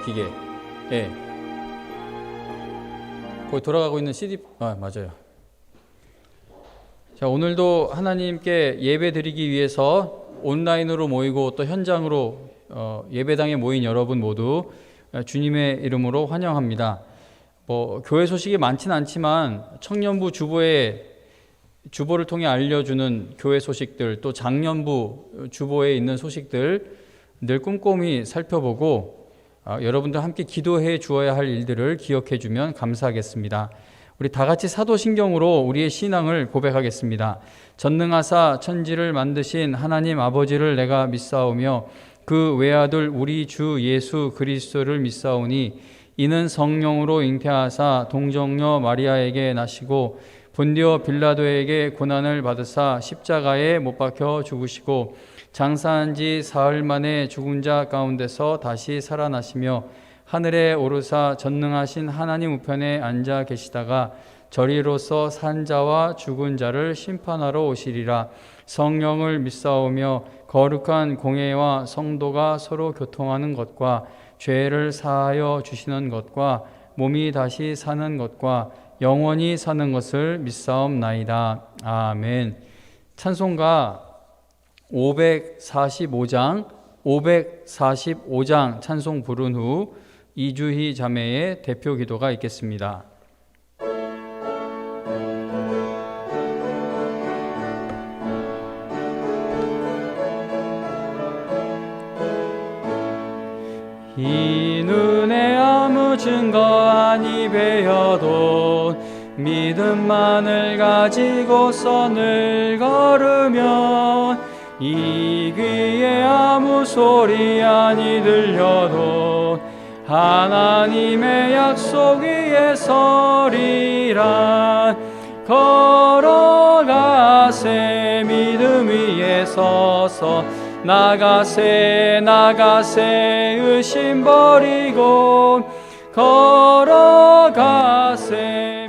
기계. 예. 거기 돌아가고 있는 CD. 맞아요. 자, 오늘도 하나님께 예배 드리기 위해서 온라인으로 모이고 또 현장으로 예배당에 모인 여러분 모두 주님의 이름으로 환영합니다. 교회 소식이 많지는 않지만 청년부 주보를 통해 알려주는 교회 소식들, 또 장년부 주보에 있는 소식들 늘 꼼꼼히 살펴보고 여러분들 함께 기도해 주어야 할 일들을 기억해 주면 감사하겠습니다. 우리 다 같이 사도신경으로 우리의 신앙을 고백하겠습니다. 전능하사 천지를 만드신 하나님 아버지를 내가 믿사오며 그 외아들 우리 주 예수 그리스도를 믿사오니 이는 성령으로 잉태하사 동정녀 마리아에게 나시고 본디오 빌라도에게 고난을 받으사 십자가에 못 박혀 죽으시고 장사한 지 사흘 만에 죽은 자 가운데서 다시 살아나시며 하늘에 오르사 전능하신 하나님 우편에 앉아 계시다가 저리로서 산 자와 죽은 자를 심판하러 오시리라. 성령을 믿사오며 거룩한 공회와 성도가 서로 교통하는 것과 죄를 사하여 주시는 것과 몸이 다시 사는 것과 영원히 사는 것을 믿사옵나이다. 아멘. 찬송가 545장 찬송 부른 후 이주희 자매의 대표 기도가 있겠습니다. 이 눈에 아무 증거 아니 배어도 믿음만을 가지고 선을 걸으면 이 귀에 아무 소리 아니 들려도 하나님의 약속 위에 서리라. 걸어가세 믿음 위에 서서 나가세 의심 버리고 걸어가세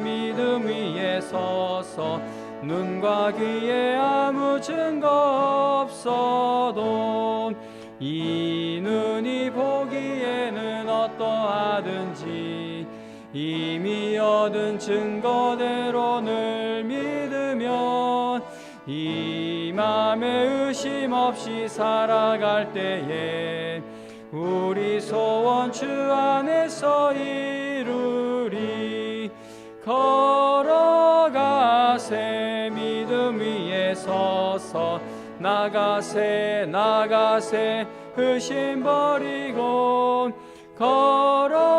믿음 위에 서서 눈과 귀에 아무 증거 없어도 이 눈이 보기에는 어떠하든지 이미 얻은 증거대로 늘 믿으면 이 맘에 의심 없이 살아갈 때에 우리 소원 주 안에서 이루리. 걸어가세 믿음 위에 서서 나가세 의심 버리고 걸어가세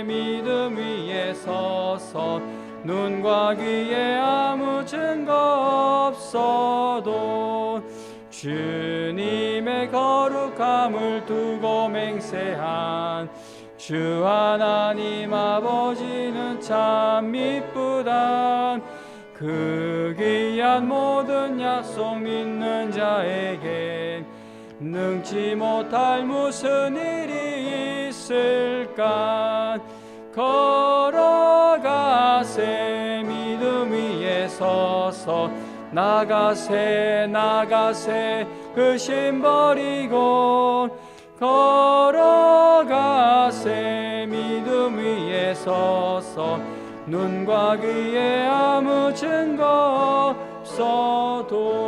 믿음 위에 서서 눈과 귀에 아무 증거 없어도 주님의 거룩함을 두고 맹세한 주 하나님 아버지는 참 미쁘다. 그 귀한 모든 약속 믿는 자에게 능치 못할 무슨 일이 있을까. 걸어가세 믿음 위에 서서 나가세 의심 버리고 걸어가세 믿음 위에 서서 눈과 귀에 아무 증거 없어도.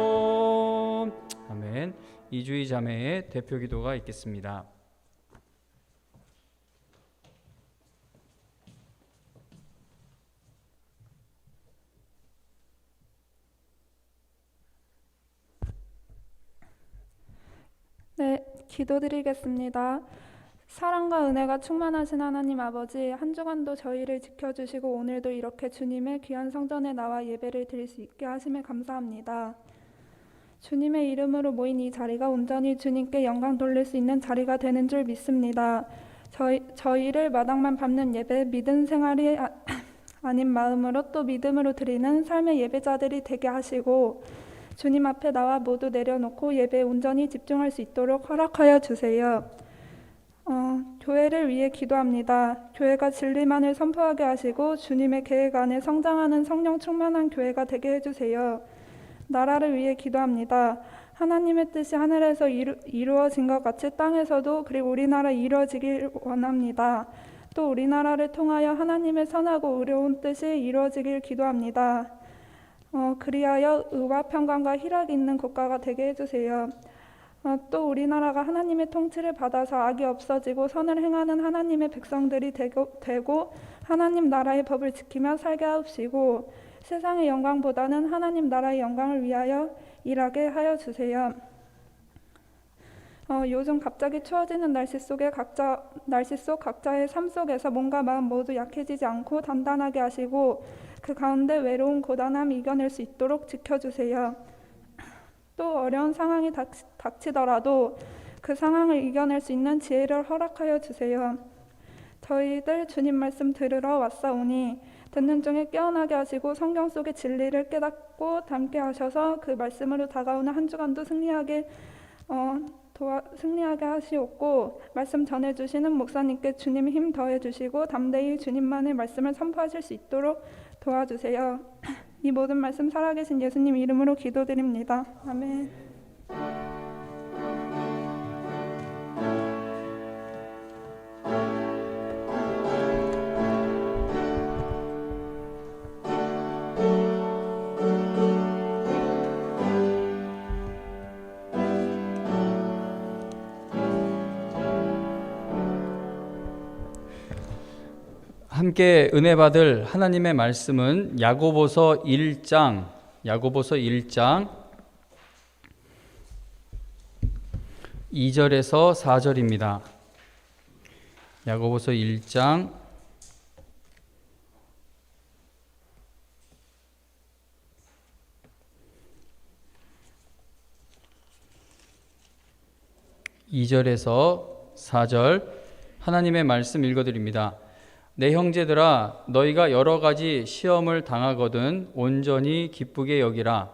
아멘. 이주희 자매의 대표 기도가 있겠습니다. 네, 기도드리겠습니다. 사랑과 은혜가 충만하신 하나님 아버지, 한 주간도 저희를 지켜주시고 오늘도 이렇게 주님의 귀한 성전에 나와 예배를 드릴 수 있게 하심에 감사합니다. 주님의 이름으로 모인 이 자리가 온전히 주님께 영광 돌릴 수 있는 자리가 되는 줄 믿습니다. 저희를 마당만 밟는 예배, 믿음 생활이 아닌 마음으로 또 믿음으로 드리는 삶의 예배자들이 되게 하시고 주님 앞에 나와 모두 내려놓고 예배에 온전히 집중할 수 있도록 허락하여 주세요. 교회를 위해 기도합니다. 교회가 진리만을 선포하게 하시고 주님의 계획 안에 성장하는 성령 충만한 교회가 되게 해주세요. 나라를 위해 기도합니다. 하나님의 뜻이 하늘에서 이루어진 것 같이 땅에서도 그리고 우리나라에 이루어지길 원합니다. 또 우리나라를 통하여 하나님의 선하고 의로운 뜻이 이루어지길 기도합니다. 그리하여 의와 평강과 희락이 있는 국가가 되게 해주세요. 또 우리나라가 하나님의 통치를 받아서 악이 없어지고 선을 행하는 하나님의 백성들이 되고 하나님 나라의 법을 지키며 살게 하옵시고 세상의 영광보다는 하나님 나라의 영광을 위하여 일하게 하여 주세요. 요즘 갑자기 추워지는 날씨 속 각자의 삶 속에서 몸과 마음 모두 약해지지 않고 단단하게 하시고 그 가운데 외로움, 고단함 이겨낼 수 있도록 지켜주세요. 또 어려운 상황이 닥치더라도 그 상황을 이겨낼 수 있는 지혜를 허락하여 주세요. 저희들 주님 말씀 들으러 왔사오니 듣는 중에 깨어나게 하시고 성경 속의 진리를 깨닫고 담게 하셔서 그 말씀으로 다가오는 한 주간도 승리하게 하시옵고 말씀 전해주시는 목사님께 주님 힘 더해주시고 담대히 주님만의 말씀을 선포하실 수 있도록 도와주세요. 이 모든 말씀 살아계신 예수님 이름으로 기도드립니다. 아멘. 함께 은혜 받을 하나님의 말씀은 야고보서 1장 2절에서 4절입니다. 야고보서 1장 2절에서 4절 하나님의 말씀 읽어드립니다. 내 형제들아 너희가 여러 가지 시험을 당하거든 온전히 기쁘게 여기라.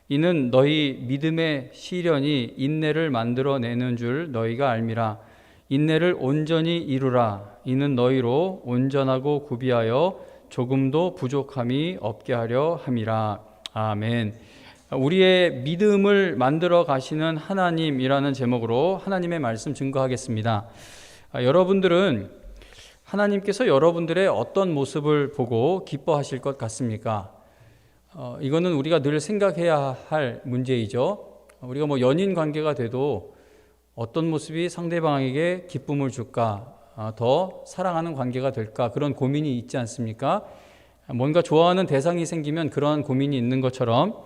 이는 너희 믿음의 시련이 인내를 만들어내는 줄 너희가 알미라. 인내를 온전히 이루라. 이는 너희로 온전하고 구비하여 조금도 부족함이 없게 하려 함이라. 아멘. 우리의 믿음을 만들어 가시는 하나님이라는 제목으로 하나님의 말씀 증거하겠습니다. 여러분들은 하나님께서 여러분들의 어떤 모습을 보고 기뻐하실 것 같습니까? 이거는 우리가 늘 생각해야 할 문제이죠. 우리가 연인 관계가 돼도 어떤 모습이 상대방에게 기쁨을 줄까, 더 사랑하는 관계가 될까, 그런 고민이 있지 않습니까? 뭔가 좋아하는 대상이 생기면 그러한 고민이 있는 것처럼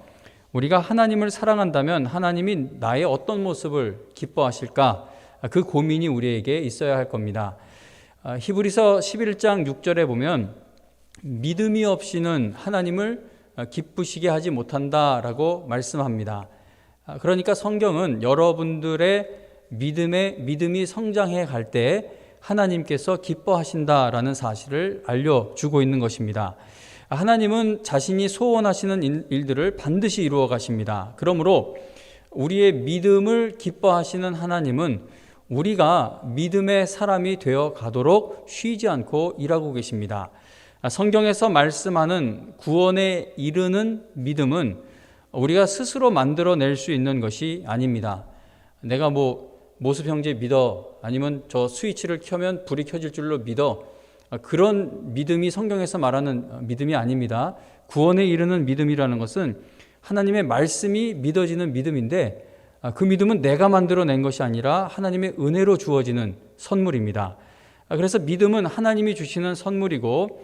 우리가 하나님을 사랑한다면 하나님이 나의 어떤 모습을 기뻐하실까, 그 고민이 우리에게 있어야 할 겁니다. 히브리서 11장 6절에 보면 믿음이 없이는 하나님을 기쁘시게 하지 못한다라고 말씀합니다. 그러니까 성경은 여러분들의 믿음이 성장해 갈 때 하나님께서 기뻐하신다라는 사실을 알려주고 있는 것입니다. 하나님은 자신이 소원하시는 일들을 반드시 이루어 가십니다. 그러므로 우리의 믿음을 기뻐하시는 하나님은 우리가 믿음의 사람이 되어 가도록 쉬지 않고 일하고 계십니다. 성경에서 말씀하는 구원에 이르는 믿음은 우리가 스스로 만들어낼 수 있는 것이 아닙니다. 내가 모습 형제 믿어, 아니면 저 스위치를 켜면 불이 켜질 줄로 믿어, 그런 믿음이 성경에서 말하는 믿음이 아닙니다. 구원에 이르는 믿음이라는 것은 하나님의 말씀이 믿어지는 믿음인데 그 믿음은 내가 만들어낸 것이 아니라 하나님의 은혜로 주어지는 선물입니다. 그래서 믿음은 하나님이 주시는 선물이고,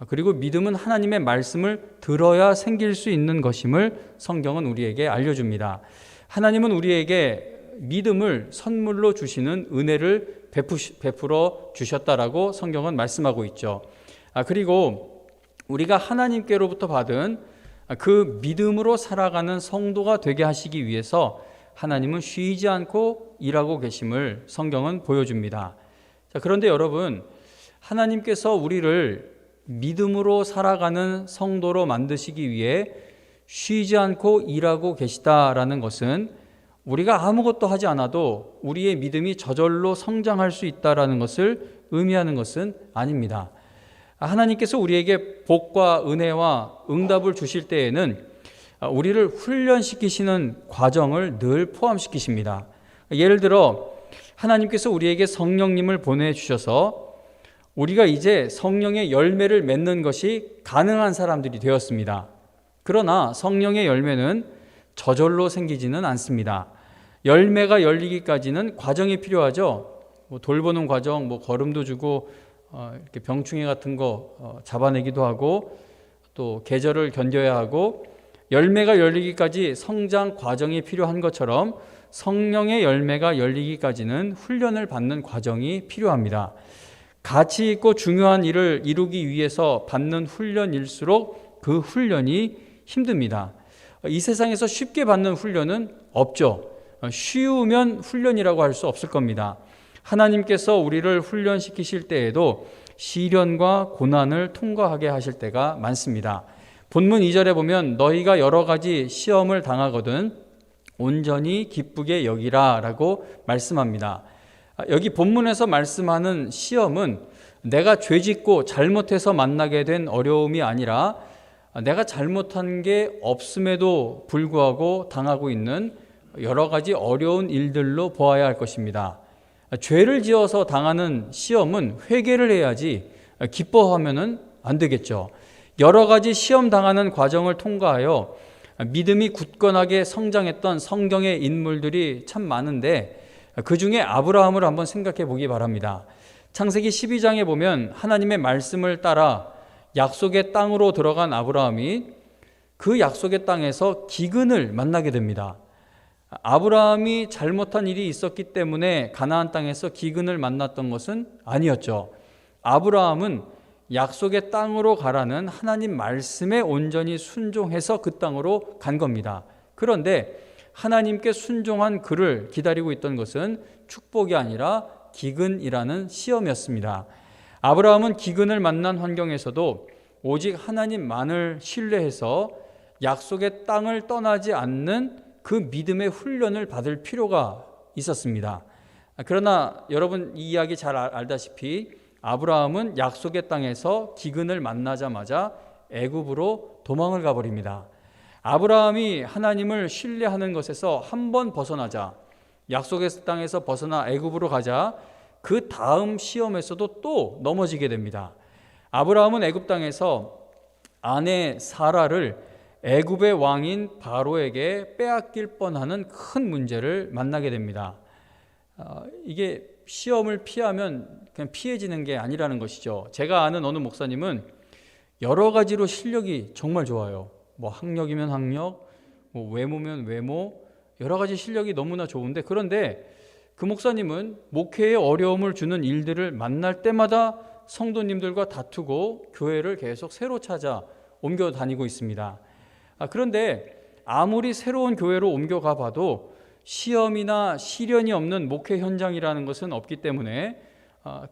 그리고 믿음은 하나님의 말씀을 들어야 생길 수 있는 것임을 성경은 우리에게 알려줍니다. 하나님은 우리에게 믿음을 선물로 주시는 은혜를 베풀어 주셨다라고 성경은 말씀하고 있죠. 그리고 우리가 하나님께로부터 받은 그 믿음으로 살아가는 성도가 되게 하시기 위해서 하나님은 쉬지 않고 일하고 계심을 성경은 보여줍니다. 그런데 여러분, 하나님께서 우리를 믿음으로 살아가는 성도로 만드시기 위해 쉬지 않고 일하고 계시다라는 것은 우리가 아무것도 하지 않아도 우리의 믿음이 저절로 성장할 수 있다라는 것을 의미하는 것은 아닙니다. 하나님께서 우리에게 복과 은혜와 응답을 주실 때에는 우리를 훈련시키시는 과정을 늘 포함시키십니다. 예를 들어 하나님께서 우리에게 성령님을 보내주셔서 우리가 이제 성령의 열매를 맺는 것이 가능한 사람들이 되었습니다. 그러나 성령의 열매는 저절로 생기지는 않습니다. 열매가 열리기까지는 과정이 필요하죠. 돌보는 과정, 걸음도 주고 이렇게 병충해 같은 거 잡아내기도 하고 또 계절을 견뎌야 하고 열매가 열리기까지 성장 과정이 필요한 것처럼 성령의 열매가 열리기까지는 훈련을 받는 과정이 필요합니다. 가치 있고 중요한 일을 이루기 위해서 받는 훈련일수록 그 훈련이 힘듭니다. 이 세상에서 쉽게 받는 훈련은 없죠. 쉬우면 훈련이라고 할 수 없을 겁니다. 하나님께서 우리를 훈련시키실 때에도 시련과 고난을 통과하게 하실 때가 많습니다. 본문 2절에 보면 너희가 여러 가지 시험을 당하거든 온전히 기쁘게 여기라 라고 말씀합니다. 여기 본문에서 말씀하는 시험은 내가 죄짓고 잘못해서 만나게 된 어려움이 아니라 내가 잘못한 게 없음에도 불구하고 당하고 있는 여러 가지 어려운 일들로 보아야 할 것입니다. 죄를 지어서 당하는 시험은 회개를 해야지 기뻐하면은 안 되겠죠. 여러 가지 시험 당하는 과정을 통과하여 믿음이 굳건하게 성장했던 성경의 인물들이 참 많은데 그 중에 아브라함을 한번 생각해 보기 바랍니다. 창세기 12장에 보면 하나님의 말씀을 따라 약속의 땅으로 들어간 아브라함이 그 약속의 땅에서 기근을 만나게 됩니다. 아브라함이 잘못한 일이 있었기 때문에 가나안 땅에서 기근을 만났던 것은 아니었죠. 아브라함은 약속의 땅으로 가라는 하나님 말씀에 온전히 순종해서 그 땅으로 간 겁니다. 그런데 하나님께 순종한 그를 기다리고 있던 것은 축복이 아니라 기근이라는 시험이었습니다. 아브라함은 기근을 만난 환경에서도 오직 하나님만을 신뢰해서 약속의 땅을 떠나지 않는 그 믿음의 훈련을 받을 필요가 있었습니다. 그러나 여러분 이 이야기 잘 알다시피 아브라함은 약속의 땅에서 기근을 만나자마자 애굽으로 도망을 가버립니다. 아브라함이 하나님을 신뢰하는 것에서 한 번 벗어나자 약속의 땅에서 벗어나 애굽으로 가자 그 다음 시험에서도 또 넘어지게 됩니다. 아브라함은 애굽 땅에서 아내 사라를 애굽의 왕인 바로에게 빼앗길 뻔하는 큰 문제를 만나게 됩니다. 이게 시험을 피하면 그냥 피해지는 게 아니라는 것이죠. 제가 아는 어느 목사님은 여러 가지로 실력이 정말 좋아요. 학력이면 학력, 외모면 외모, 여러 가지 실력이 너무나 좋은데 그런데 그 목사님은 목회에 어려움을 주는 일들을 만날 때마다 성도님들과 다투고 교회를 계속 새로 찾아 옮겨 다니고 있습니다. 그런데 아무리 새로운 교회로 옮겨가 봐도 시험이나 시련이 없는 목회 현장이라는 것은 없기 때문에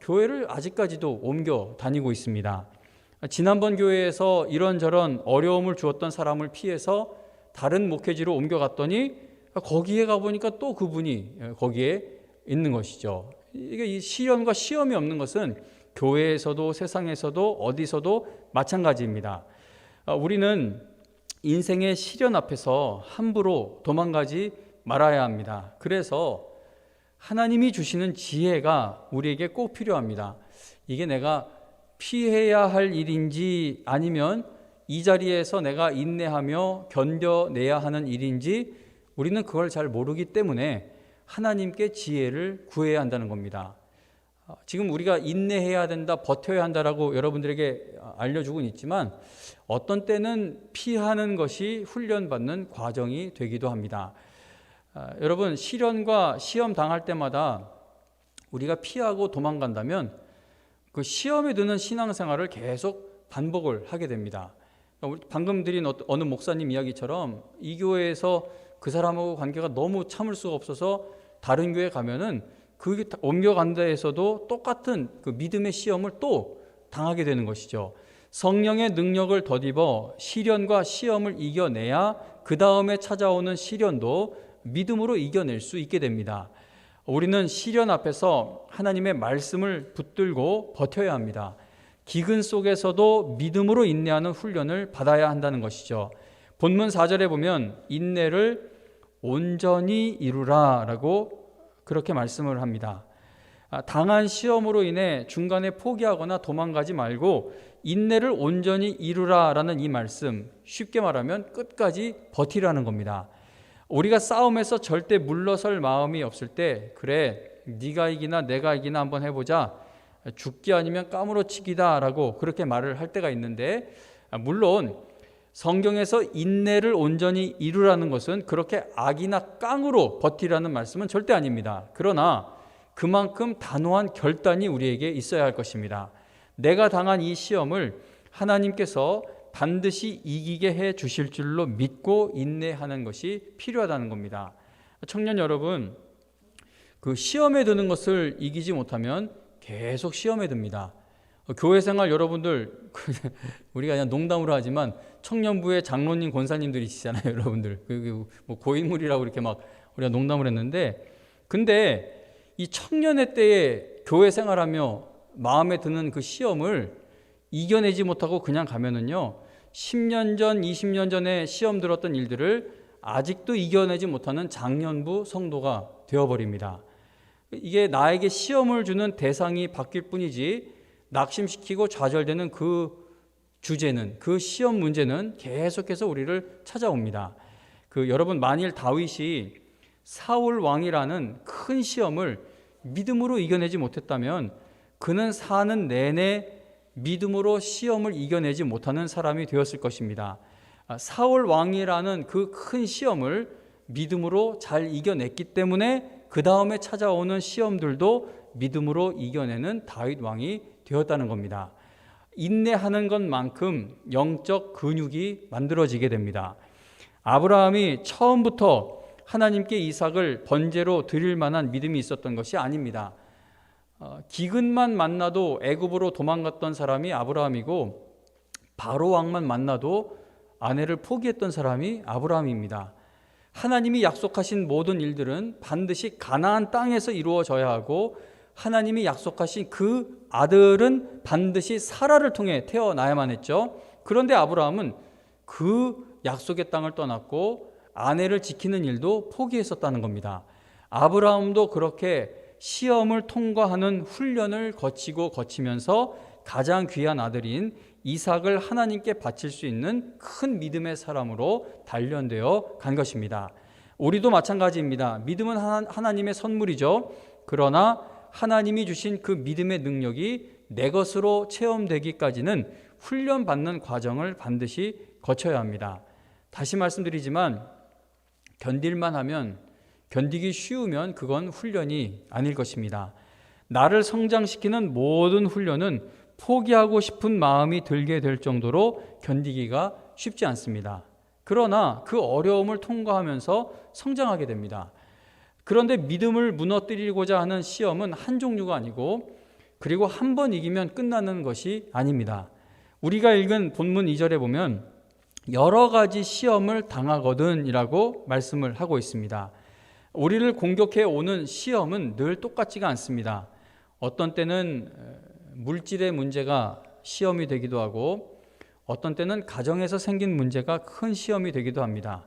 교회를 아직까지도 옮겨 다니고 있습니다. 지난번 교회에서 이런저런 어려움을 주었던 사람을 피해서 다른 목회지로 옮겨갔더니 거기에 가보니까 또 그분이 거기에 있는 것이죠. 이게 이 시련과 시험이 없는 것은 교회에서도 세상에서도 어디서도 마찬가지입니다. 우리는 인생의 시련 앞에서 함부로 도망가지 말아야 합니다. 그래서 하나님이 주시는 지혜가 우리에게 꼭 필요합니다. 이게 내가 피해야 할 일인지 아니면 이 자리에서 내가 인내하며 견뎌내야 하는 일인지 우리는 그걸 잘 모르기 때문에 하나님께 지혜를 구해야 한다는 겁니다. 지금 우리가 인내해야 된다, 버텨야 한다라고 여러분들에게 알려주고는 있지만 어떤 때는 피하는 것이 훈련받는 과정이 되기도 합니다. 여러분 시련과 시험 당할 때마다 우리가 피하고 도망간다면 그 시험에 드는 신앙생활을 계속 반복을 하게 됩니다. 방금 드린 어느 목사님 이야기처럼 이 교회에서 그 사람하고 관계가 너무 참을 수가 없어서 다른 교회 가면은 그 옮겨간 데에서도 똑같은 그 믿음의 시험을 또 당하게 되는 것이죠. 성령의 능력을 덧입어 시련과 시험을 이겨내야 그 다음에 찾아오는 시련도 믿음으로 이겨낼 수 있게 됩니다. 우리는 시련 앞에서 하나님의 말씀을 붙들고 버텨야 합니다. 기근 속에서도 믿음으로 인내하는 훈련을 받아야 한다는 것이죠. 본문 4절에 보면 인내를 온전히 이루라 라고 그렇게 말씀을 합니다. 당한 시험으로 인해 중간에 포기하거나 도망가지 말고 인내를 온전히 이루라 라는 이 말씀, 쉽게 말하면 끝까지 버티라는 겁니다. 우리가 싸움에서 절대 물러설 마음이 없을 때, 그래 네가 이기나 내가 이기나 한번 해보자, 죽기 아니면 까무러치기다 라고 그렇게 말을 할 때가 있는데, 물론 성경에서 인내를 온전히 이루라는 것은 그렇게 악이나 깡으로 버티라는 말씀은 절대 아닙니다. 그러나 그만큼 단호한 결단이 우리에게 있어야 할 것입니다. 내가 당한 이 시험을 하나님께서 반드시 이기게 해 주실 줄로 믿고 인내하는 것이 필요하다는 겁니다. 청년 여러분, 그 시험에 드는 것을 이기지 못하면 계속 시험에 듭니다. 교회 생활 여러분들, 우리가 그냥 농담으로 하지만 청년부의 장로님, 권사님들이시잖아요, 여러분들. 뭐 고인물이라고 이렇게 막 우리가 농담을 했는데, 근데 이 청년의 때에 교회 생활하며 마음에 드는 그 시험을 이겨내지 못하고 그냥 가면은요, 10년 전, 20년 전에 시험 들었던 일들을 아직도 이겨내지 못하는 장년부 성도가 되어버립니다. 이게 나에게 시험을 주는 대상이 바뀔 뿐이지 낙심시키고 좌절되는 그 주제는, 그 시험 문제는 계속해서 우리를 찾아옵니다. 여러분, 만일 다윗이 사울 왕이라는 큰 시험을 믿음으로 이겨내지 못했다면 그는 사는 내내 믿음으로 시험을 이겨내지 못하는 사람이 되었을 것입니다. 사울 왕이라는 그 큰 시험을 믿음으로 잘 이겨냈기 때문에 그 다음에 찾아오는 시험들도 믿음으로 이겨내는 다윗 왕이 되었다는 겁니다. 인내하는 것만큼 영적 근육이 만들어지게 됩니다. 아브라함이 처음부터 하나님께 이삭을 번제로 드릴 만한 믿음이 있었던 것이 아닙니다. 기근만 만나도 애굽으로 도망갔던 사람이 아브라함이고, 바로 왕만 만나도 아내를 포기했던 사람이 아브라함입니다. 하나님이 약속하신 모든 일들은 반드시 가나안 땅에서 이루어져야 하고, 하나님이 약속하신 그 아들은 반드시 사라를 통해 태어나야만 했죠. 그런데 아브라함은 그 약속의 땅을 떠났고 아내를 지키는 일도 포기했었다는 겁니다. 아브라함도 그렇게 시험을 통과하는 훈련을 거치면서 가장 귀한 아들인 이삭을 하나님께 바칠 수 있는 큰 믿음의 사람으로 단련되어 간 것입니다. 우리도 마찬가지입니다. 믿음은 하나님의 선물이죠. 그러나 하나님이 주신 그 믿음의 능력이 내 것으로 체험되기까지는 훈련받는 과정을 반드시 거쳐야 합니다. 다시 말씀드리지만 견딜만 하면, 견디기 쉬우면 그건 훈련이 아닐 것입니다. 나를 성장시키는 모든 훈련은 포기하고 싶은 마음이 들게 될 정도로 견디기가 쉽지 않습니다. 그러나 그 어려움을 통과하면서 성장하게 됩니다. 그런데 믿음을 무너뜨리고자 하는 시험은 한 종류가 아니고, 그리고 한 번 이기면 끝나는 것이 아닙니다. 우리가 읽은 본문 2절에 보면 여러 가지 시험을 당하거든 이라고 말씀을 하고 있습니다. 우리를 공격해 오는 시험은 늘 똑같지가 않습니다. 어떤 때는 물질의 문제가 시험이 되기도 하고, 어떤 때는 가정에서 생긴 문제가 큰 시험이 되기도 합니다.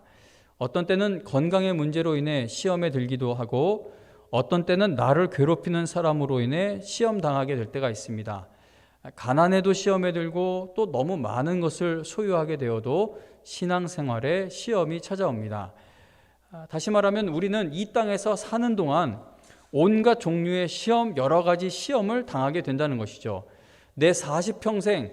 어떤 때는 건강의 문제로 인해 시험에 들기도 하고, 어떤 때는 나를 괴롭히는 사람으로 인해 시험 당하게 될 때가 있습니다. 가난에도 시험에 들고, 또 너무 많은 것을 소유하게 되어도 신앙생활에 시험이 찾아옵니다. 다시 말하면 우리는 이 땅에서 사는 동안 온갖 종류의 시험, 여러 가지 시험을 당하게 된다는 것이죠. 내 40평생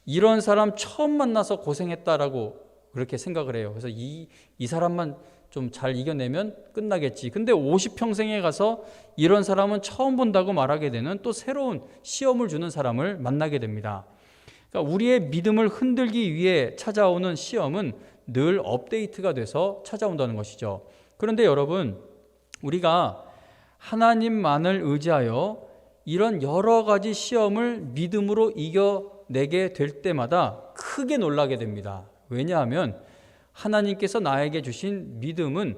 이런 사람 처음 만나서 고생했다라고 그렇게 생각을 해요. 그래서 이 사람만 좀 잘 이겨내면 끝나겠지. 근데 50평생에 가서 이런 사람은 처음 본다고 말하게 되는 또 새로운 시험을 주는 사람을 만나게 됩니다. 그러니까 우리의 믿음을 흔들기 위해 찾아오는 시험은 늘 업데이트가 돼서 찾아온다는 것이죠. 그런데 여러분, 우리가 하나님만을 의지하여 이런 여러 가지 시험을 믿음으로 이겨내게 될 때마다 크게 놀라게 됩니다. 왜냐하면 하나님께서 나에게 주신 믿음은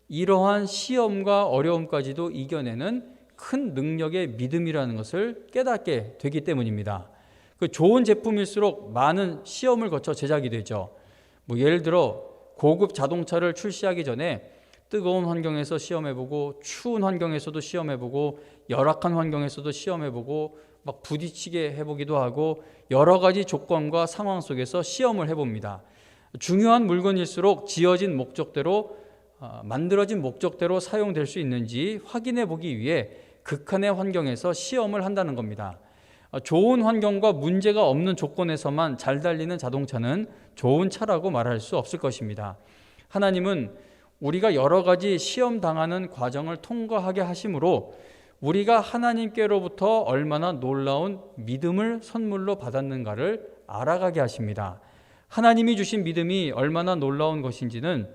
이러한 시험과 어려움까지도 이겨내는 큰 능력의 믿음이라는 것을 깨닫게 되기 때문입니다. 그 좋은 제품일수록 많은 시험을 거쳐 제작이 되죠. 예를 들어 고급 자동차를 출시하기 전에 뜨거운 환경에서 시험해보고 추운 환경에서도 시험해보고 열악한 환경에서도 시험해보고 막 부딪히게 해보기도 하고 여러 가지 조건과 상황 속에서 시험을 해봅니다. 중요한 물건일수록 지어진 목적대로 만들어진 목적대로 사용될 수 있는지 확인해 보기 위해 극한의 환경에서 시험을 한다는 겁니다. 좋은 환경과 문제가 없는 조건에서만 잘 달리는 자동차는 좋은 차라고 말할 수 없을 것입니다. 하나님은 우리가 여러 가지 시험 당하는 과정을 통과하게 하심으로 우리가 하나님께로부터 얼마나 놀라운 믿음을 선물로 받았는가를 알아가게 하십니다. 하나님이 주신 믿음이 얼마나 놀라운 것인지는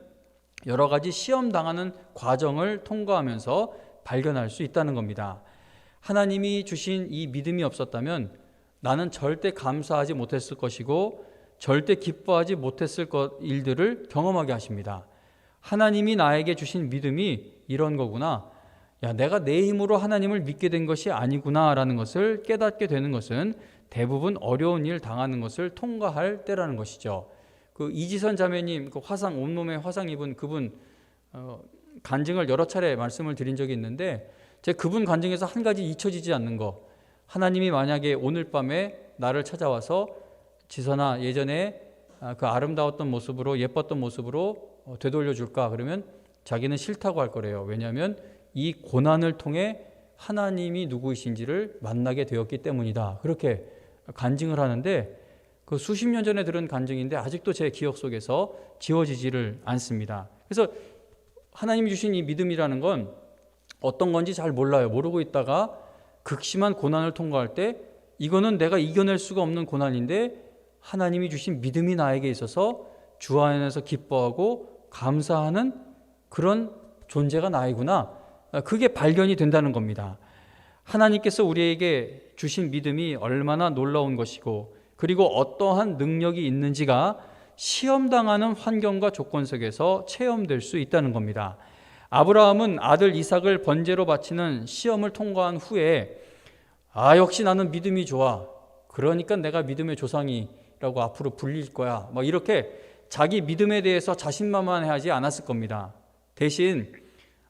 여러 가지 시험 당하는 과정을 통과하면서 발견할 수 있다는 겁니다. 하나님이 주신 이 믿음이 없었다면 나는 절대 감사하지 못했을 것이고 절대 기뻐하지 못했을 일들을 경험하게 하십니다. 하나님이 나에게 주신 믿음이 이런 거구나. 야, 내가 내 힘으로 하나님을 믿게 된 것이 아니구나라는 것을 깨닫게 되는 것은 대부분 어려운 일 당하는 것을 통과할 때라는 것이죠. 그 이지선 자매님, 그 화상, 온몸에 화상 입은 그분 간증을 여러 차례 말씀을 드린 적이 있는데, 제 그분 간증에서 한 가지 잊혀지지 않는 거, 하나님이 만약에 오늘 밤에 나를 찾아와서 지선아, 예전에 그 아름다웠던 모습으로, 예뻤던 모습으로 되돌려 줄까? 그러면 자기는 싫다고 할 거래요. 왜냐하면 이 고난을 통해 하나님이 누구이신지를 만나게 되었기 때문이다. 그렇게 간증을 하는데, 그 수십 년 전에 들은 간증인데 아직도 제 기억 속에서 지워지지를 않습니다. 그래서 하나님이 주신 이 믿음이라는 건 어떤 건지 잘 몰라요. 모르고 있다가 극심한 고난을 통과할 때 이거는 내가 이겨낼 수가 없는 고난인데 하나님이 주신 믿음이 나에게 있어서 주 안에서 기뻐하고 감사하는 그런 존재가 나이구나. 그게 발견이 된다는 겁니다. 하나님께서 우리에게 주신 믿음이 얼마나 놀라운 것이고 그리고 어떠한 능력이 있는지가 시험당하는 환경과 조건 속에서 체험될 수 있다는 겁니다. 아브라함은 아들 이삭을 번제로 바치는 시험을 통과한 후에 역시 나는 믿음이 좋아. 그러니까 내가 믿음의 조상이라고 앞으로 불릴 거야. 막 이렇게 자기 믿음에 대해서 자신만만해하지 않았을 겁니다. 대신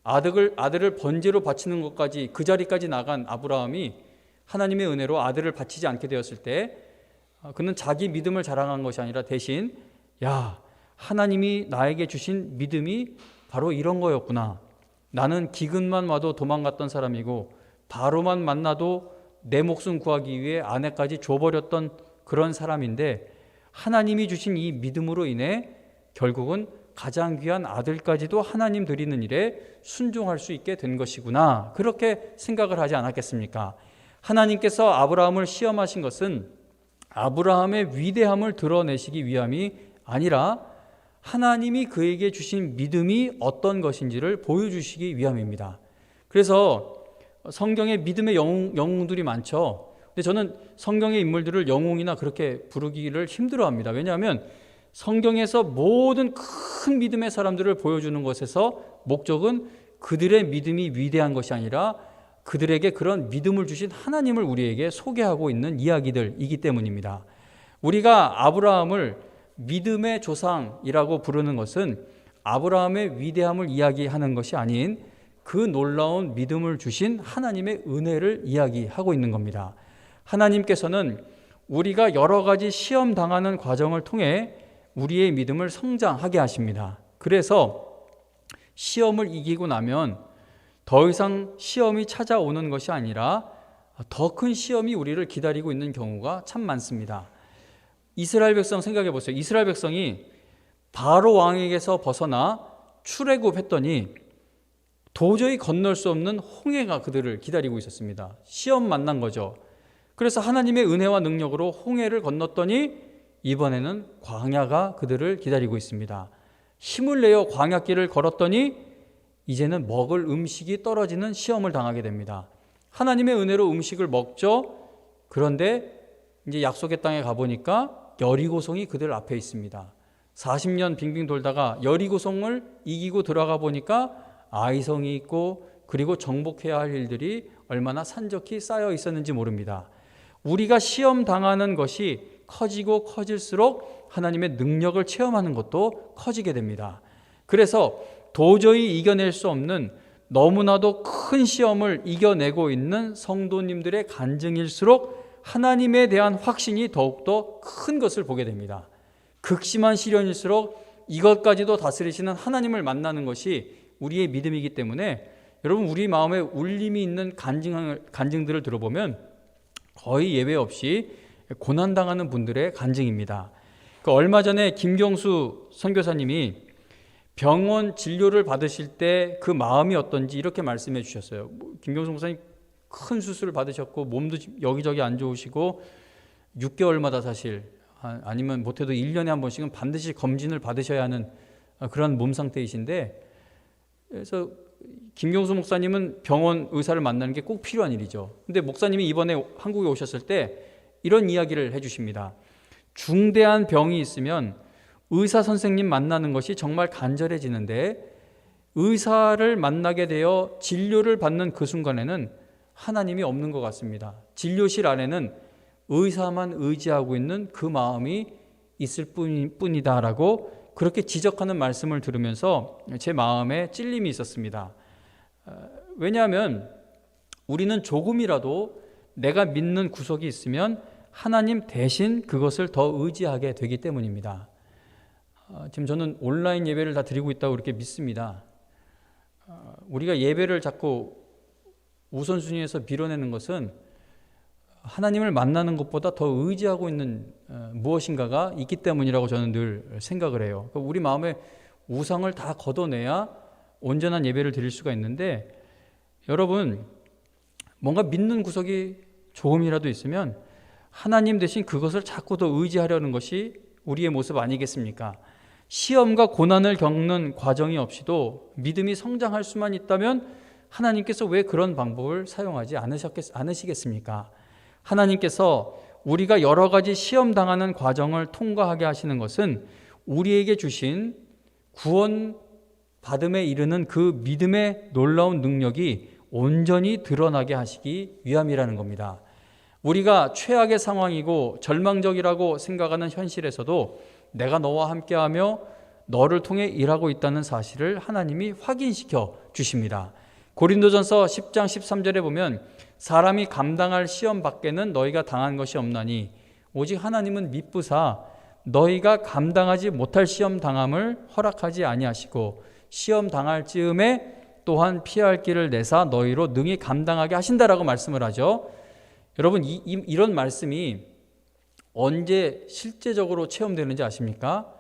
아들을 번제로 바치는 것까지 그 자리까지 나간 아브라함이 하나님의 은혜로 아들을 바치지 않게 되었을 때 그는 자기 믿음을 자랑한 것이 아니라 대신 하나님이 나에게 주신 믿음이 바로 이런 거였구나. 나는 기근만 와도 도망갔던 사람이고 바로만 만나도 내 목숨 구하기 위해 아내까지 줘버렸던 그런 사람인데 하나님이 주신 이 믿음으로 인해 결국은 가장 귀한 아들까지도 하나님 드리는 일에 순종할 수 있게 된 것이구나. 그렇게 생각을 하지 않았겠습니까? 하나님께서 아브라함을 시험하신 것은 아브라함의 위대함을 드러내시기 위함이 아니라 하나님이 그에게 주신 믿음이 어떤 것인지를 보여주시기 위함입니다. 그래서 성경에 믿음의 영웅들이 많죠. 근데 저는 성경의 인물들을 영웅이나 그렇게 부르기를 힘들어합니다. 왜냐하면 성경에서 모든 큰 믿음의 사람들을 보여주는 것에서 목적은 그들의 믿음이 위대한 것이 아니라 그들에게 그런 믿음을 주신 하나님을 우리에게 소개하고 있는 이야기들이기 때문입니다. 우리가 아브라함을 믿음의 조상이라고 부르는 것은 아브라함의 위대함을 이야기하는 것이 아닌 그 놀라운 믿음을 주신 하나님의 은혜를 이야기하고 있는 겁니다. 하나님께서는 우리가 여러 가지 시험 당하는 과정을 통해 우리의 믿음을 성장하게 하십니다. 그래서 시험을 이기고 나면 더 이상 시험이 찾아오는 것이 아니라 더 큰 시험이 우리를 기다리고 있는 경우가 참 많습니다. 이스라엘 백성 생각해 보세요. 이스라엘 백성이 바로 왕에게서 벗어나 출애굽했더니 도저히 건널 수 없는 홍해가 그들을 기다리고 있었습니다. 시험 만난 거죠. 그래서 하나님의 은혜와 능력으로 홍해를 건넜더니 이번에는 광야가 그들을 기다리고 있습니다. 힘을 내어 광야길을 걸었더니 이제는 먹을 음식이 떨어지는 시험을 당하게 됩니다. 하나님의 은혜로 음식을 먹죠. 그런데 이제 약속의 땅에 가보니까 여리고성이 그들 앞에 있습니다. 40년 빙빙 돌다가 여리고성을 이기고 들어가 보니까 아이성이 있고 그리고 정복해야 할 일들이 얼마나 산적히 쌓여 있었는지 모릅니다. 우리가 시험 당하는 것이 커지고 커질수록 하나님의 능력을 체험하는 것도 커지게 됩니다. 그래서 도저히 이겨낼 수 없는 너무나도 큰 시험을 이겨내고 있는 성도님들의 간증일수록 하나님에 대한 확신이 더욱더 큰 것을 보게 됩니다. 극심한 시련일수록 이것까지도 다스리시는 하나님을 만나는 것이 우리의 믿음이기 때문에 여러분, 우리 마음에 울림이 있는 간증들을 들어보면 거의 예외 없이 고난당하는 분들의 간증입니다. 얼마 전에 김경수 선교사님이 병원 진료를 받으실 때 그 마음이 어떤지 이렇게 말씀해 주셨어요. 김경수 목사님 큰 수술을 받으셨고 몸도 여기저기 안 좋으시고 6개월마다 사실 아니면 못해도 1년에 한 번씩은 반드시 검진을 받으셔야 하는 그런 몸 상태이신데, 그래서 김경수 목사님은 병원 의사를 만나는 게 꼭 필요한 일이죠. 근데 목사님이 이번에 한국에 오셨을 때 이런 이야기를 해주십니다. 중대한 병이 있으면 의사 선생님 만나는 것이 정말 간절해지는데 의사를 만나게 되어 진료를 받는 그 순간에는 하나님이 없는 것 같습니다. 진료실 안에는 의사만 의지하고 있는 그 마음이 있을 뿐이다라고 그렇게 지적하는 말씀을 들으면서 제 마음에 찔림이 있었습니다. 왜냐하면 우리는 조금이라도 내가 믿는 구석이 있으면 하나님 대신 그것을 더 의지하게 되기 때문입니다. 지금 저는 온라인 예배를 다 드리고 있다고 그렇게 믿습니다. 우리가 예배를 자꾸 우선순위에서 밀어내는 것은 하나님을 만나는 것보다 더 의지하고 있는 무엇인가가 있기 때문이라고 저는 늘 생각을 해요. 우리 마음에 우상을 다 걷어내야 온전한 예배를 드릴 수가 있는데, 여러분, 뭔가 믿는 구석이 조금이라도 있으면 하나님 대신 그것을 자꾸 더 의지하려는 것이 우리의 모습 아니겠습니까? 시험과 고난을 겪는 과정이 없이도 믿음이 성장할 수만 있다면 하나님께서 왜 그런 방법을 사용하지 않으시겠습니까? 하나님께서 우리가 여러 가지 시험 당하는 과정을 통과하게 하시는 것은 우리에게 주신 구원 받음에 이르는 그 믿음의 놀라운 능력이 온전히 드러나게 하시기 위함이라는 겁니다. 우리가 최악의 상황이고 절망적이라고 생각하는 현실에서도 내가 너와 함께하며 너를 통해 일하고 있다는 사실을 하나님이 확인시켜 주십니다. 고린도전서 10장 13절에 보면 사람이 감당할 시험 밖에는 너희가 당한 것이 없나니 오직 하나님은 미쁘사 너희가 감당하지 못할 시험 당함을 허락하지 아니하시고 시험 당할 즈음에 또한 피할 길을 내사 너희로 능히 감당하게 하신다라고 말씀을 하죠. 여러분, 이런 말씀이 언제 실제적으로 체험되는지 아십니까?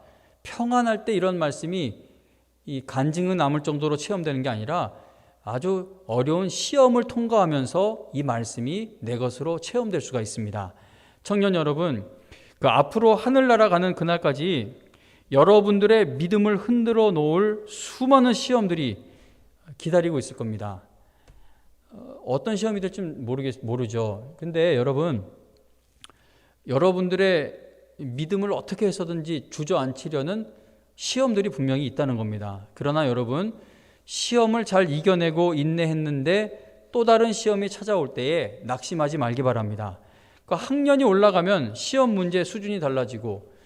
평안할 때 이런 말씀이 이 간증은 남을 정도로 체험되는 게 아니라 아주 어려운 시험을 통과하면서 이 말씀이 내 것으로 체험될 수가 있습니다. 청년 여러분, 그 앞으로 하늘나라 가는 그날까지 여러분들의 믿음을 흔들어 놓을 수많은 시험들이 기다리고 있을 겁니다. 어떤 시험이 될지 모르죠. 근데 여러분들의 믿음을 어떻게 해서든지 주저앉히려는 시험들이 분명히 있다는 겁니다. 그러나 여러분, 시험을 잘 이겨내고 인내했는데 또 다른 시험이 찾아올 때에 낙심하지 말기 바랍니다. 그 학년이 올라가면 시험 문제 수준이 달라지고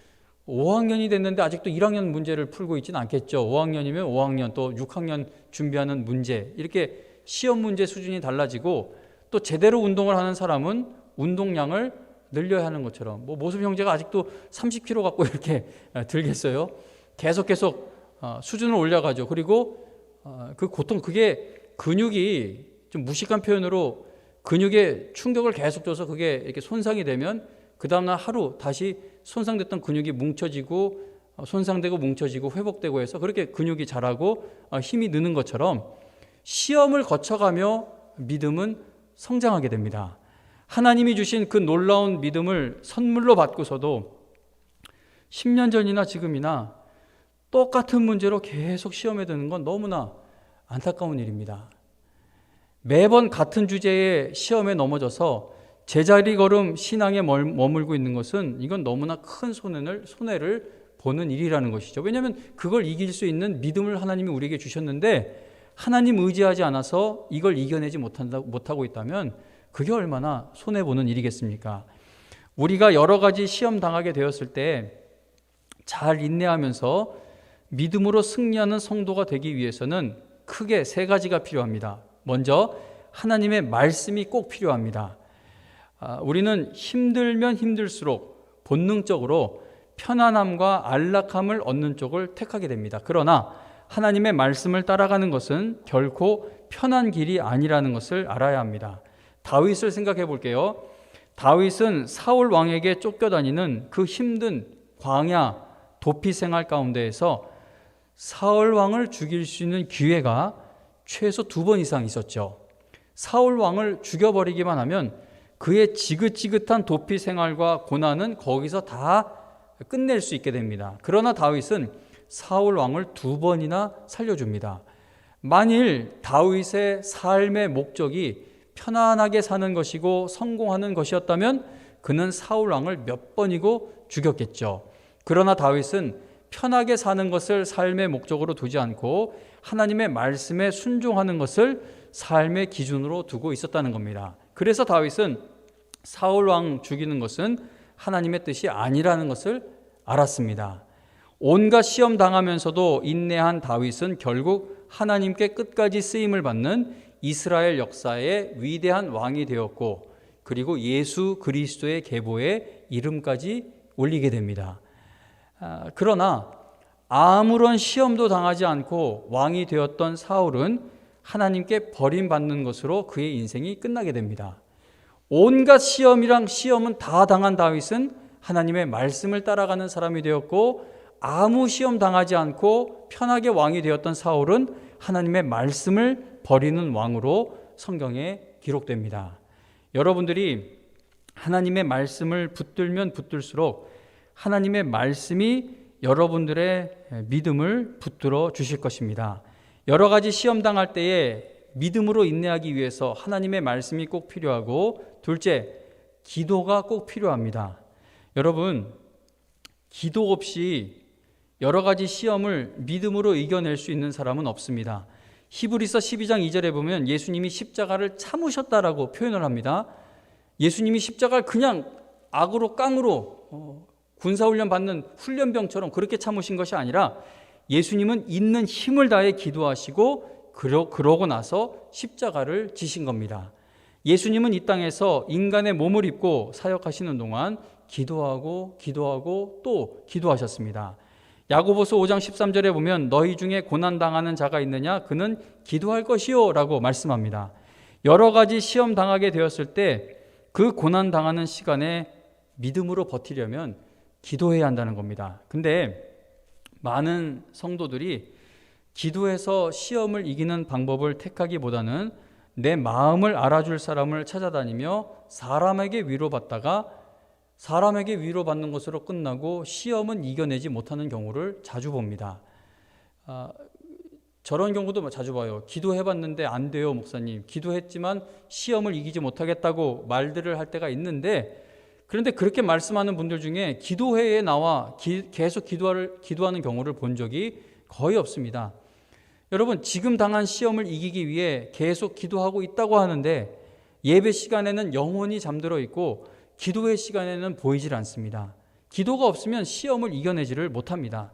5학년이 됐는데 아직도 1학년 문제를 풀고 있지는 않겠죠. 5학년이면 5학년, 또 6학년 준비하는 문제, 이렇게 시험 문제 수준이 달라지고, 또 제대로 운동을 하는 사람은 운동량을 늘려야 하는 것처럼, 모습 형제가 아직도 30kg 갖고 이렇게 들겠어요? 계속 수준을 올려가죠. 그리고 그 고통, 그게 근육이 좀 무식한 표현으로 근육에 충격을 계속 줘서 그게 이렇게 손상이 되면 그 다음날 하루 다시 손상됐던 근육이 뭉쳐지고 손상되고 뭉쳐지고 회복되고 해서 그렇게 근육이 자라고 힘이 느는 것처럼 시험을 거쳐가며 믿음은 성장하게 됩니다. 하나님이 주신 그 놀라운 믿음을 선물로 받고서도 10년 전이나 지금이나 똑같은 문제로 계속 시험에 드는 건 너무나 안타까운 일입니다. 매번 같은 주제의 시험에 넘어져서 제자리 걸음 신앙에 머물고 있는 것은 이건 너무나 큰 손해를 보는 일이라는 것이죠. 왜냐하면 그걸 이길 수 있는 믿음을 하나님이 우리에게 주셨는데 하나님 의지하지 않아서 이걸 이겨내지 못하고 있다면 그게 얼마나 손해보는 일이겠습니까? 우리가 여러 가지 시험 당하게 되었을 때 잘 인내하면서 믿음으로 승리하는 성도가 되기 위해서는 크게 세 가지가 필요합니다. 먼저 하나님의 말씀이 꼭 필요합니다. 우리는 힘들면 힘들수록 본능적으로 편안함과 안락함을 얻는 쪽을 택하게 됩니다. 그러나 하나님의 말씀을 따라가는 것은 결코 편한 길이 아니라는 것을 알아야 합니다. 다윗을 생각해 볼게요. 다윗은 사울 왕에게 쫓겨다니는 그 힘든 광야 도피 생활 가운데에서 사울 왕을 죽일 수 있는 기회가 최소 2번 이상 있었죠. 사울 왕을 죽여버리기만 하면 그의 지긋지긋한 도피 생활과 고난은 거기서 다 끝낼 수 있게 됩니다. 그러나 다윗은 사울 왕을 2번이나 살려줍니다. 만일 다윗의 삶의 목적이 편안하게 사는 것이고 성공하는 것이었다면 그는 사울 왕을 몇 번이고 죽였겠죠. 그러나 다윗은 편하게 사는 것을 삶의 목적으로 두지 않고 하나님의 말씀에 순종하는 것을 삶의 기준으로 두고 있었다는 겁니다. 그래서 다윗은 사울 왕 죽이는 것은 하나님의 뜻이 아니라는 것을 알았습니다. 온갖 시험 당하면서도 인내한 다윗은 결국 하나님께 끝까지 쓰임을 받는 이스라엘 역사의 위대한 왕이 되었고, 그리고 예수 그리스도의 계보에 이름까지 올리게 됩니다. 그러나 아무런 시험도 당하지 않고 왕이 되었던 사울은 하나님께 버림받는 것으로 그의 인생이 끝나게 됩니다. 온갖 시험은 다 당한 다윗은 하나님의 말씀을 따라가는 사람이 되었고, 아무 시험 당하지 않고 편하게 왕이 되었던 사울은 하나님의 말씀을 버리는 왕으로 성경에 기록됩니다. 여러분들이 하나님의 말씀을 붙들면 붙들수록 하나님의 말씀이 여러분들의 믿음을 붙들어 주실 것입니다. 여러 가지 시험 당할 때에 믿음으로 인내하기 위해서 하나님의 말씀이 꼭 필요하고, 둘째, 기도가 꼭 필요합니다. 여러분, 기도 없이 여러 가지 시험을 믿음으로 이겨낼 수 있는 사람은 없습니다. 히브리서 12장 2절에 보면 예수님이 십자가를 참으셨다라고 표현을 합니다. 예수님이 십자가를 그냥 악으로 깡으로 군사훈련 받는 훈련병처럼 그렇게 참으신 것이 아니라 예수님은 있는 힘을 다해 기도하시고 그러고 나서 십자가를 지신 겁니다. 예수님은 이 땅에서 인간의 몸을 입고 사역하시는 동안 기도하고 또 기도하셨습니다. 야고보서 5장 13절에 보면 너희 중에 고난당하는 자가 있느냐? 그는 기도할 것이요 라고 말씀합니다. 여러 가지 시험 당하게 되었을 때 그 고난당하는 시간에 믿음으로 버티려면 기도해야 한다는 겁니다. 근데 많은 성도들이 기도해서 시험을 이기는 방법을 택하기보다는 내 마음을 알아줄 사람을 찾아다니며 사람에게 위로받다가 사람에게 위로받는 것으로 끝나고 시험은 이겨내지 못하는 경우를 자주 봅니다. 저런 경우도 자주 봐요. 기도해봤는데 안 돼요, 목사님. 기도했지만 시험을 이기지 못하겠다고 말들을 할 때가 있는데, 그런데 그렇게 말씀하는 분들 중에 기도회에 나와 계속 기도하는 경우를 본 적이 거의 없습니다. 여러분, 지금 당한 시험을 이기기 위해 계속 기도하고 있다고 하는데 예배 시간에는 영혼이 잠들어 있고 기도회 시간에는 보이질 않습니다. 기도가 없으면 시험을 이겨내지를 못합니다.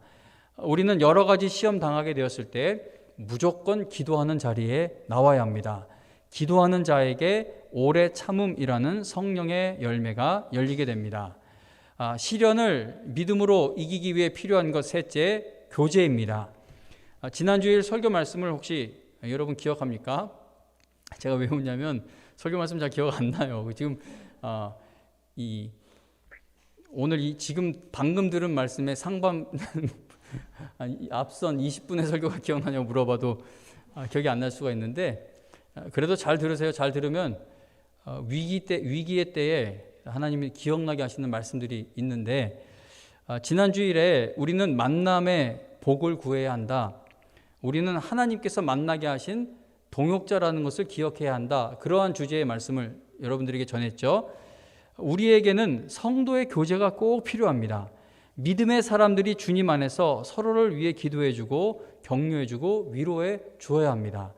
우리는 여러 가지 시험 당하게 되었을 때 무조건 기도하는 자리에 나와야 합니다. 기도하는 자에게 오래 참음이라는 성령의 열매가 열리게 됩니다. 시련을 믿음으로 이기기 위해 필요한 것 셋째, 교제입니다. 지난주일 설교 말씀을 혹시 여러분 기억합니까? 제가 왜 웃냐면 설교 말씀 잘 기억 안 나요. 지금 오늘 지금 방금 들은 말씀의 상반 앞선 20분의 설교가 기억나냐고 물어봐도 기억이 안 날 수가 있는데, 그래도 잘 들으세요. 잘 들으면 위기의 때에 하나님이 기억나게 하시는 말씀들이 있는데, 지난 주일에 우리는 만남의 복을 구해야 한다. 우리는 하나님께서 만나게 하신 동역자라는 것을 기억해야 한다. 그러한 주제의 말씀을 여러분들에게 전했죠. 우리에게는 성도의 교제가 꼭 필요합니다. 믿음의 사람들이 주님 안에서 서로를 위해 기도해주고 격려해주고 위로해 주어야 합니다.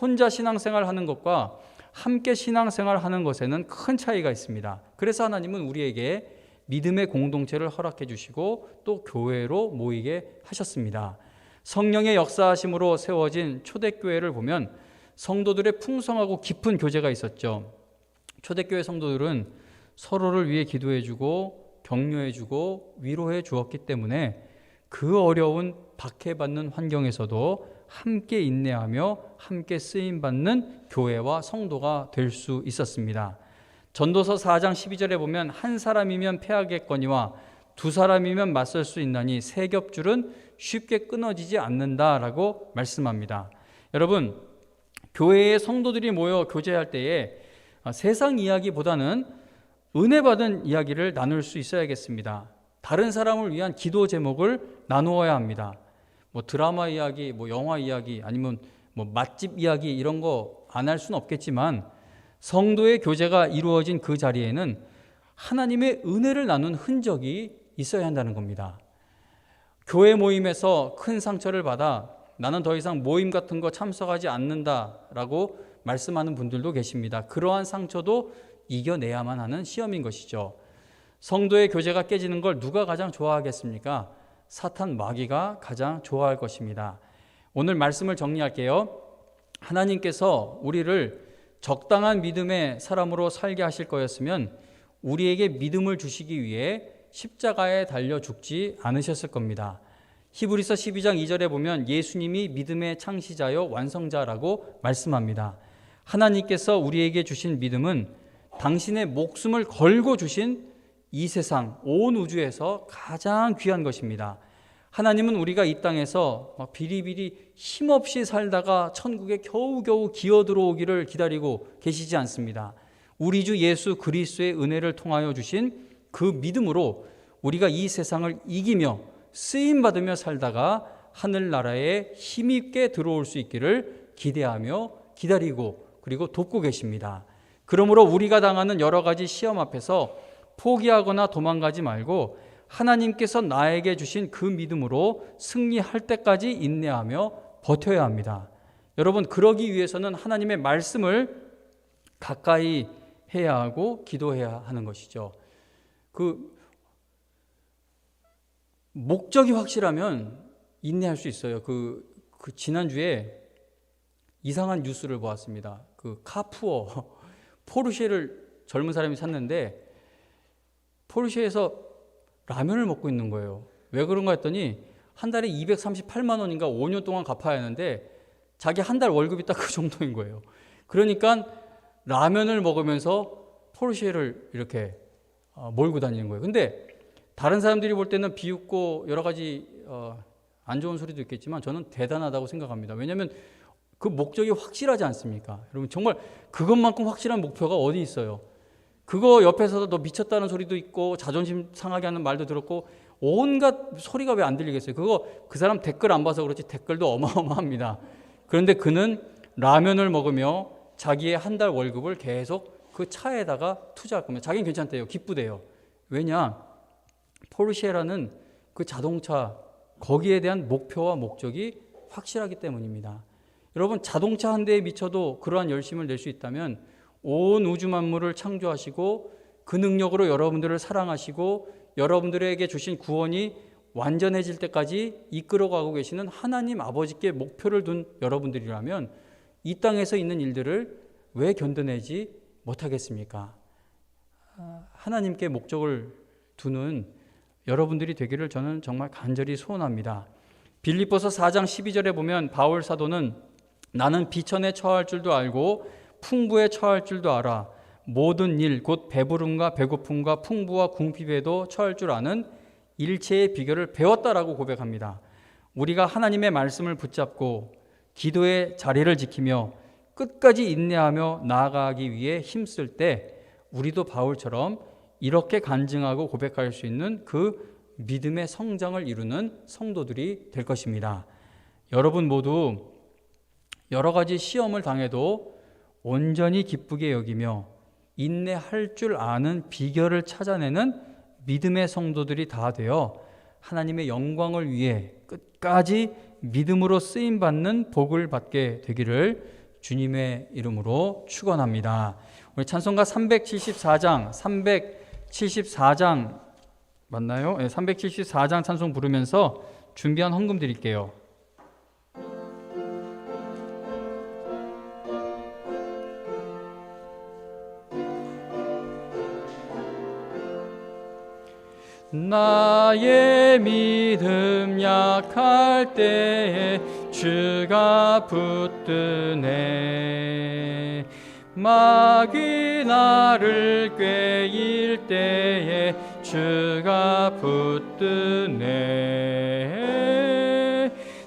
혼자 신앙생활 하는 것과 함께 신앙생활을 하는 것에는 큰 차이가 있습니다. 그래서 하나님은 우리에게 믿음의 공동체를 허락해 주시고 또 교회로 모이게 하셨습니다. 성령의 역사하심으로 세워진 초대교회를 보면 성도들의 풍성하고 깊은 교제가 있었죠. 초대교회 성도들은 서로를 위해 기도해 주고 격려해 주고 위로해 주었기 때문에 그 어려운 박해받는 환경에서도 함께 인내하며 함께 쓰임받는 교회와 성도가 될 수 있었습니다. 전도서 4장 12절에 보면 한 사람이면 패하겠거니와 두 사람이면 맞설 수 있나니 세 겹줄은 쉽게 끊어지지 않는다라고 말씀합니다. 여러분, 교회에 성도들이 모여 교제할 때에 세상 이야기보다는 은혜 받은 이야기를 나눌 수 있어야겠습니다. 다른 사람을 위한 기도 제목을 나누어야 합니다. 뭐 드라마 이야기, 뭐 영화 이야기, 아니면 뭐 맛집 이야기 이런 거 안 할 수는 없겠지만 성도의 교제가 이루어진 그 자리에는 하나님의 은혜를 나눈 흔적이 있어야 한다는 겁니다. 교회 모임에서 큰 상처를 받아 나는 더 이상 모임 같은 거 참석하지 않는다라고 말씀하는 분들도 계십니다. 그러한 상처도 이겨내야만 하는 시험인 것이죠. 성도의 교제가 깨지는 걸 누가 가장 좋아하겠습니까? 사탄 마귀가 가장 좋아할 것입니다. 오늘 말씀을 정리할게요. 하나님께서 우리를 적당한 믿음의 사람으로 살게 하실 거였으면 우리에게 믿음을 주시기 위해 십자가에 달려 죽지 않으셨을 겁니다. 히브리서 12장 2절에 보면 예수님이 믿음의 창시자요 완성자라고 말씀합니다. 하나님께서 우리에게 주신 믿음은 당신의 목숨을 걸고 주신 이 세상 온 우주에서 가장 귀한 것입니다. 하나님은 우리가 이 땅에서 막 비리비리 힘없이 살다가 천국에 겨우겨우 기어들어오기를 기다리고 계시지 않습니다. 우리 주 예수 그리스도의 은혜를 통하여 주신 그 믿음으로 우리가 이 세상을 이기며 쓰임받으며 살다가 하늘나라에 힘있게 들어올 수 있기를 기대하며 기다리고 그리고 돕고 계십니다. 그러므로 우리가 당하는 여러 가지 시험 앞에서 포기하거나 도망가지 말고 하나님께서 나에게 주신 그 믿음으로 승리할 때까지 인내하며 버텨야 합니다. 여러분, 그러기 위해서는 하나님의 말씀을 가까이 해야 하고 기도해야 하는 것이죠. 그 목적이 확실하면 인내할 수 있어요. 그 지난주에 이상한 뉴스를 보았습니다. 그 카푸어 포르쉐를 젊은 사람이 샀는데 포르쉐에서 라면을 먹고 있는 거예요. 왜 그런가 했더니 한 달에 238만 원인가 5년 동안 갚아야 하는데 자기 한 달 월급이 딱 그 정도인 거예요. 그러니까 라면을 먹으면서 포르쉐를 이렇게 몰고 다니는 거예요. 근데 다른 사람들이 볼 때는 비웃고 여러 가지 안 좋은 소리도 있겠지만 저는 대단하다고 생각합니다. 왜냐하면 그 목적이 확실하지 않습니까? 여러분, 정말 그것만큼 확실한 목표가 어디 있어요? 그거 옆에서도 너 미쳤다는 소리도 있고 자존심 상하게 하는 말도 들었고 온갖 소리가 왜 안 들리겠어요? 그거 그 사람 댓글 안 봐서 그렇지 댓글도 어마어마합니다. 그런데 그는 라면을 먹으며 자기의 한 달 월급을 계속 그 차에다가 투자할 겁니다. 자기는 괜찮대요. 기쁘대요. 왜냐? 포르쉐라는 그 자동차 거기에 대한 목표와 목적이 확실하기 때문입니다. 여러분, 자동차 한 대에 미쳐도 그러한 열심을 낼 수 있다면 온 우주 만물을 창조하시고 그 능력으로 여러분들을 사랑하시고 여러분들에게 주신 구원이 완전해질 때까지 이끌어가고 계시는 하나님 아버지께 목표를 둔 여러분들이라면 이 땅에서 있는 일들을 왜 견뎌내지 못하겠습니까? 하나님께 목적을 두는 여러분들이 되기를 저는 정말 간절히 소원합니다. 빌립보서 4장 12절에 보면 바울 사도는 나는 비천에 처할 줄도 알고 풍부에 처할 줄도 알아. 모든 일, 곧 배부름과 배고픔과 풍부와 궁핍에도 처할 줄 아는 일체의 비결을 배웠다라고 고백합니다. 우리가 하나님의 말씀을 붙잡고 기도의 자리를 지키며 끝까지 인내하며 나아가기 위해 힘쓸 때 우리도 바울처럼 이렇게 간증하고 고백할 수 있는 그 믿음의 성장을 이루는 성도들이 될 것입니다. 여러분 모두 여러 가지 시험을 당해도 온전히 기쁘게 여기며 인내할 줄 아는 비결을 찾아내는 믿음의 성도들이 다 되어 하나님의 영광을 위해 끝까지 믿음으로 쓰임받는 복을 받게 되기를 주님의 이름으로 축원합니다. 우리 찬송가 374장 맞나요? 네, 374장 찬송 부르면서 준비한 헌금 드릴게요. 나의 믿음 약할 때에 주가 붙드네. 마귀 나를 꾀일 때에 주가 붙드네.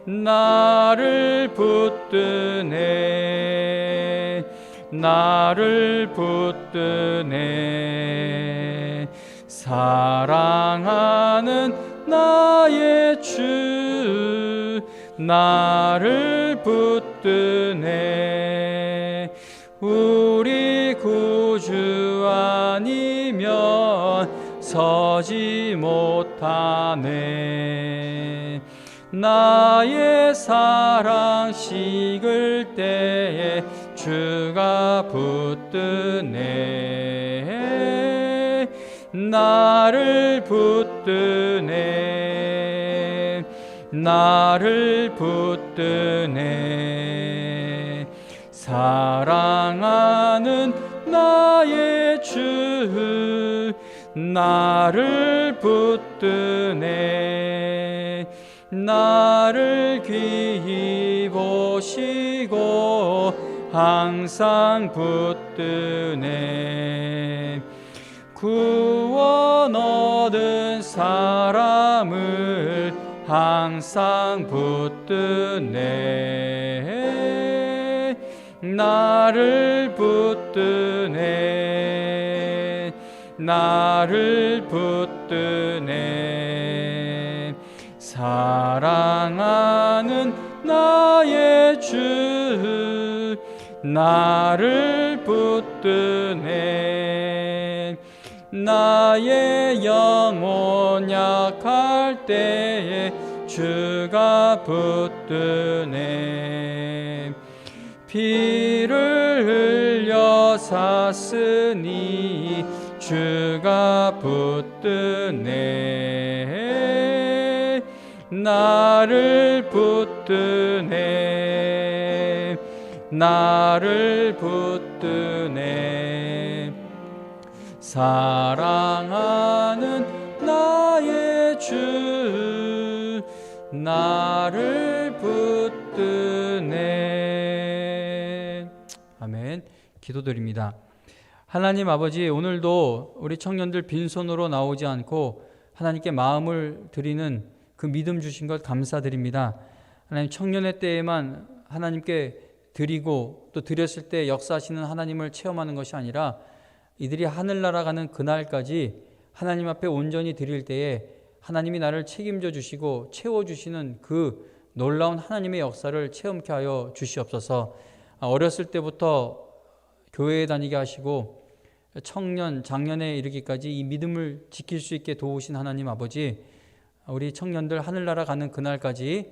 나를 붙드네. 나를 붙드네. 사랑하는 나의 주 나를 붙드네. 우리 구주 아니면 서지 못하네. 나의 사랑 식을 때에 주가 붙드네. 나를 붙드네. 나를 붙드네. 사랑하는 나의 주 나를 붙드네. 나를 귀히 보시고 항상 붙드네. 구원 얻은 사람을 항상 붙드네. 나를 붙드네. 나를 붙드네. 사랑하는 나의 주 나를 붙드네. 나의 영혼 약할 때에 주가 붙드네. 피를 흘려 샀으니 주가 붙드네. 나를 붙드네. 나를 붙드네. 사랑하는 나의 주 나를 붙드네. 아멘. 기도드립니다. 하나님 아버지, 오늘도 우리 청년들 빈손으로 나오지 않고 하나님께 마음을 드리는 그 믿음 주신 것 감사드립니다. 하나님, 청년의 때에만 하나님께 드리고 또 드렸을 때 역사하시는 하나님을 체험하는 것이 아니라 이들이 하늘나라 가는 그날까지 하나님 앞에 온전히 드릴 때에 하나님이 나를 책임져 주시고 채워주시는 그 놀라운 하나님의 역사를 체험케 하여 주시옵소서. 어렸을 때부터 교회에 다니게 하시고 청년, 장년에 이르기까지 이 믿음을 지킬 수 있게 도우신 하나님 아버지, 우리 청년들 하늘나라 가는 그날까지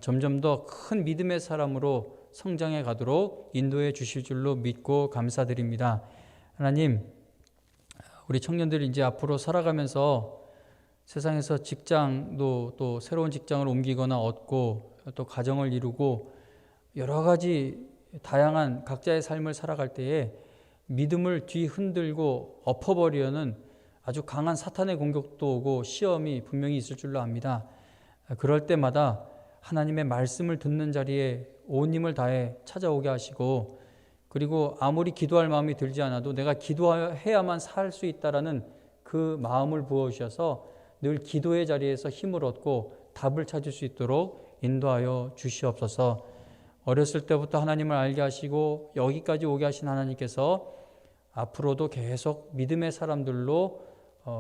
점점 더 큰 믿음의 사람으로 성장해 가도록 인도해 주실 줄로 믿고 감사드립니다. 하나님, 우리 청년들이 이제 앞으로 살아가면서 세상에서 직장도 또 새로운 직장을 옮기거나 얻고 또 가정을 이루고 여러 가지 다양한 각자의 삶을 살아갈 때에 믿음을 뒤흔들고 엎어버리려는 아주 강한 사탄의 공격도 오고 시험이 분명히 있을 줄로 압니다. 그럴 때마다 하나님의 말씀을 듣는 자리에 온 힘을 다해 찾아오게 하시고, 그리고 아무리 기도할 마음이 들지 않아도 내가 기도해야만 살 수 있다라는 그 마음을 부어주셔서 늘 기도의 자리에서 힘을 얻고 답을 찾을 수 있도록 인도하여 주시옵소서. 어렸을 때부터 하나님을 알게 하시고 여기까지 오게 하신 하나님께서 앞으로도 계속 믿음의 사람들로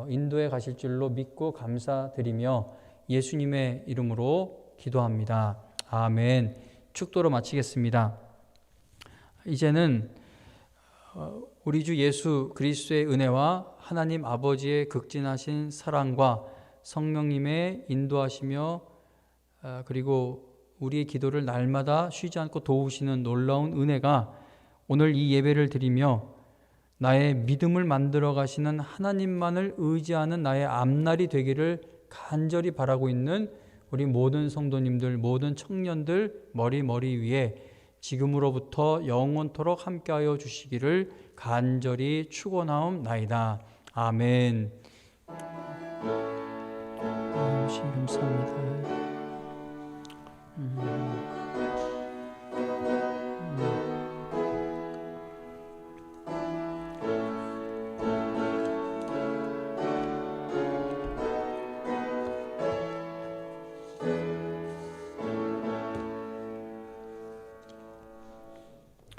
인도해 가실 줄로 믿고 감사드리며 예수님의 이름으로 기도합니다. 아멘. 축도로 마치겠습니다. 이제는 우리 주 예수 그리스도의 은혜와 하나님 아버지의 극진하신 사랑과 성령님의 인도하시며 그리고 우리의 기도를 날마다 쉬지 않고 도우시는 놀라운 은혜가 오늘 이 예배를 드리며 나의 믿음을 만들어 가시는 하나님만을 의지하는 나의 앞날이 되기를 간절히 바라고 있는 우리 모든 성도님들, 모든 청년들 머리 위에 지금으로부터 영원토록 함께하여 주시기를 간절히 축원하옵나이다. 아멘. 감사합니다.